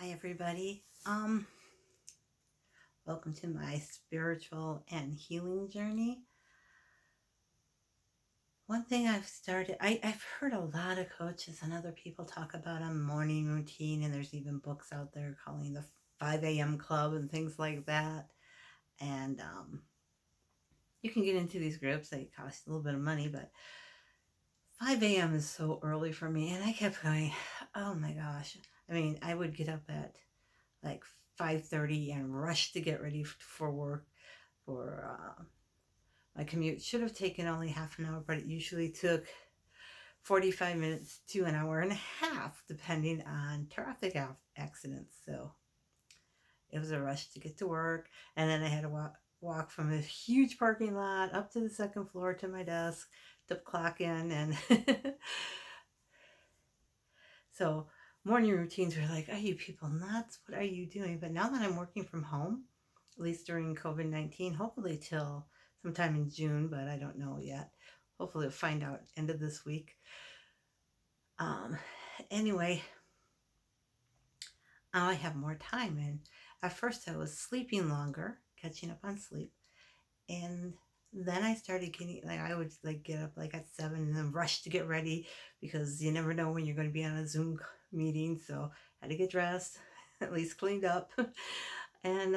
Hi everybody. Welcome to my spiritual and healing journey. One thing I've heard a lot of coaches and other people talk about a morning routine, and there's even books out there calling the 5 a.m. club and things like that. And you can get into these groups, they cost a little bit of money, but 5 a.m. is so early for me. And I kept going, oh my gosh. I mean, I would get up at like 5:30 and rush to get ready for work for my commute. Should have taken only half an hour, but it usually took 45 minutes to an hour and a half, depending on traffic accidents. So it was a rush to get to work. And then I had to walk from a huge parking lot up to the second floor to my desk to clock in. And so morning routines were like, are you people nuts? What are you doing? But now that I'm working from home, at least during COVID-19, hopefully till sometime in June, but I don't know yet. Hopefully we'll find out end of this week. Um, anyway, now I have more time. And at first I was sleeping longer, catching up on sleep. And then I started getting, like, I would like get up like at 7 and then rush to get ready because you never know when you're going to be on a Zoom meeting. So I had to get dressed, at least cleaned up. And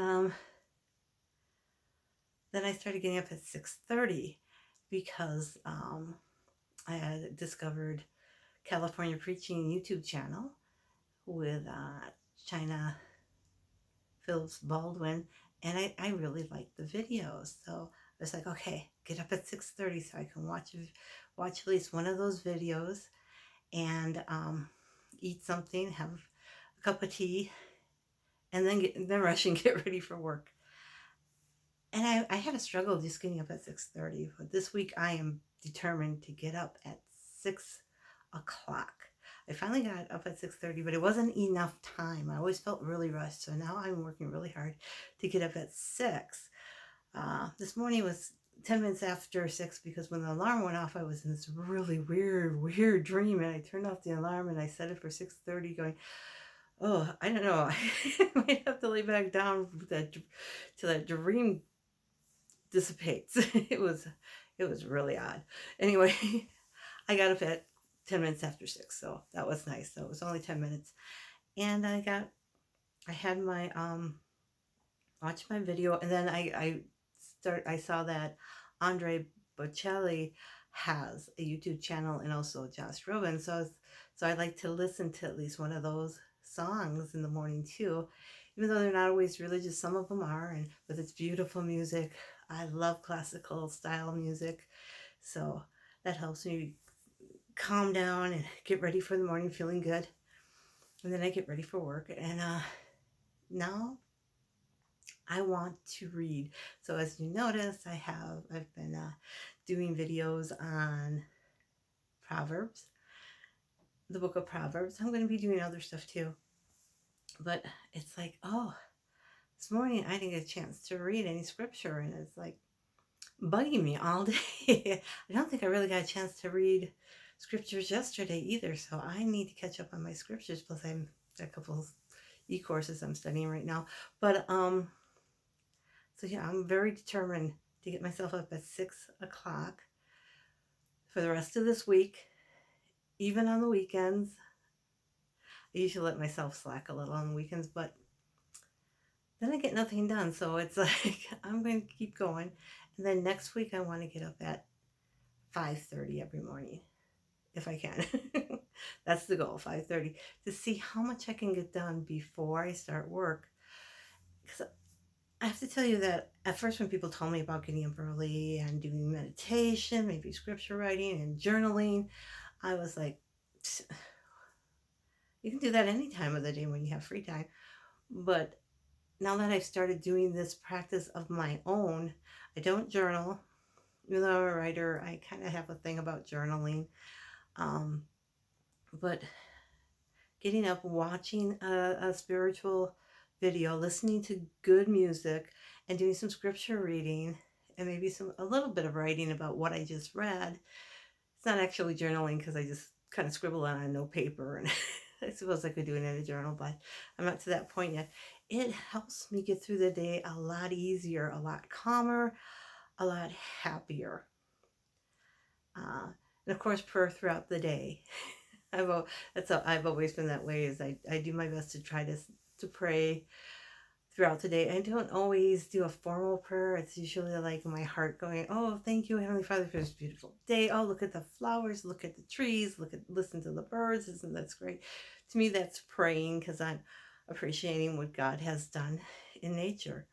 then I started getting up at 6:30 because I had discovered California Preaching YouTube channel with China Phillips Baldwin, and I really liked the videos. So I was like, okay, get up at 6:30 so I can watch at least one of those videos and eat something, have a cup of tea, and then rush and get ready for work. And I had a struggle just getting up at 6:30, but this week I am determined to get up at 6 o'clock. I finally got up at 6:30, but it wasn't enough time. I always felt really rushed, so now I'm working really hard to get up at 6. This morning was 10 minutes after 6 because when the alarm went off, I was in this really weird dream, and I turned off the alarm and I set it for 6:30 going, oh, I don't know. I might have to lay back down till that dream dissipates. It was really odd. Anyway, I got up at 10 minutes after 6, so that was nice. So it was only 10 minutes. And I had my watched my video, and then I saw that Andre Bocelli has a YouTube channel, and also Josh Groban. So I like to listen to at least one of those songs in the morning too, even though they're not always religious. Some of them are, and but it's beautiful music. I love classical style music, so that helps me calm down and get ready for the morning feeling good. And then I get ready for work, and now I want to read. So as you notice, I've been doing videos on Proverbs, the book of Proverbs. I'm going to be doing other stuff too, but it's like, oh, this morning I didn't get a chance to read any scripture, and it's like bugging me all day. I don't think I really got a chance to read scriptures yesterday either, so I need to catch up on my scriptures. Plus, I'm a couple of e-courses I'm studying right now, but so yeah, I'm very determined to get myself up at 6 o'clock for the rest of this week, even on the weekends. I usually let myself slack a little on the weekends, but then I get nothing done. So it's like I'm going to keep going. And then next week I want to get up at 5:30 every morning if I can. That's the goal, 5:30, to see how much I can get done before I start work. Because I have to tell you that at first when people told me about getting up early and doing meditation, maybe scripture writing and journaling, I was like, you can do that any time of the day when you have free time. But now that I've started doing this practice of my own, I don't journal. Even though I'm a writer, I kind of have a thing about journaling. But getting up, watching a spiritual video, listening to good music, and doing some scripture reading, and maybe a little bit of writing about what I just read. It's not actually journaling because I just kind of scribble on no paper and I suppose I could do it in a journal, but I'm not to that point yet. It helps me get through the day a lot easier, a lot calmer, a lot happier. And of course, prayer throughout the day. I've always been that way. Is I do my best to try to pray throughout the day. I don't always do a formal prayer. It's usually like my heart going, "Oh, thank you, Heavenly Father, for this beautiful day. Oh, look at the flowers, look at the trees, listen to the birds. Isn't that great?" To me, that's praying because I'm appreciating what God has done in nature.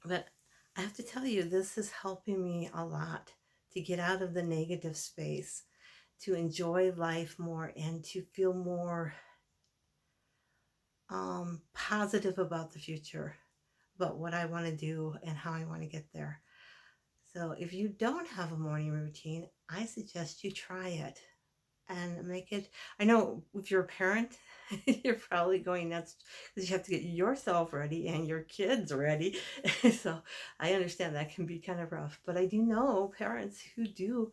But I have to tell you, this is helping me a lot to get out of the negative space, to enjoy life more, and to feel more positive about the future, about what I want to do and how I want to get there. So if you don't have a morning routine, I suggest you try it and make it. I know if you're a parent, you're probably going nuts because you have to get yourself ready and your kids ready. So I understand that can be kind of rough, but I do know parents who do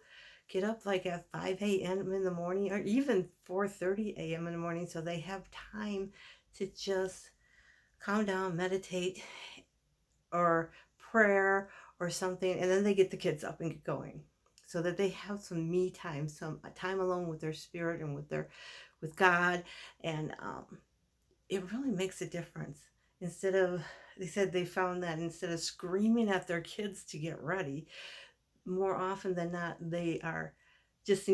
get up like at 5 a.m. in the morning or even 4:30 a.m. in the morning so they have time to just calm down, meditate, or prayer or something, and then they get the kids up and get going so that they have some me time, some time alone with their spirit and with God. And it really makes a difference. Instead of, they said they found that instead of screaming at their kids to get ready, more often than not they are just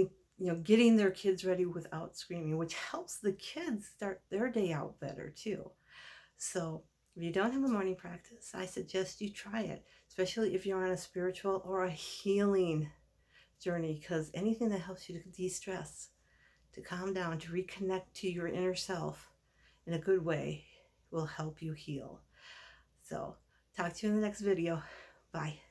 getting their kids ready without screaming, which helps the kids start their day out better too. So if you don't have a morning practice, I suggest you try it, especially if you're on a spiritual or a healing journey, because anything that helps you to de-stress, to calm down, to reconnect to your inner self in a good way will help you heal. So talk to you in the next video. Bye.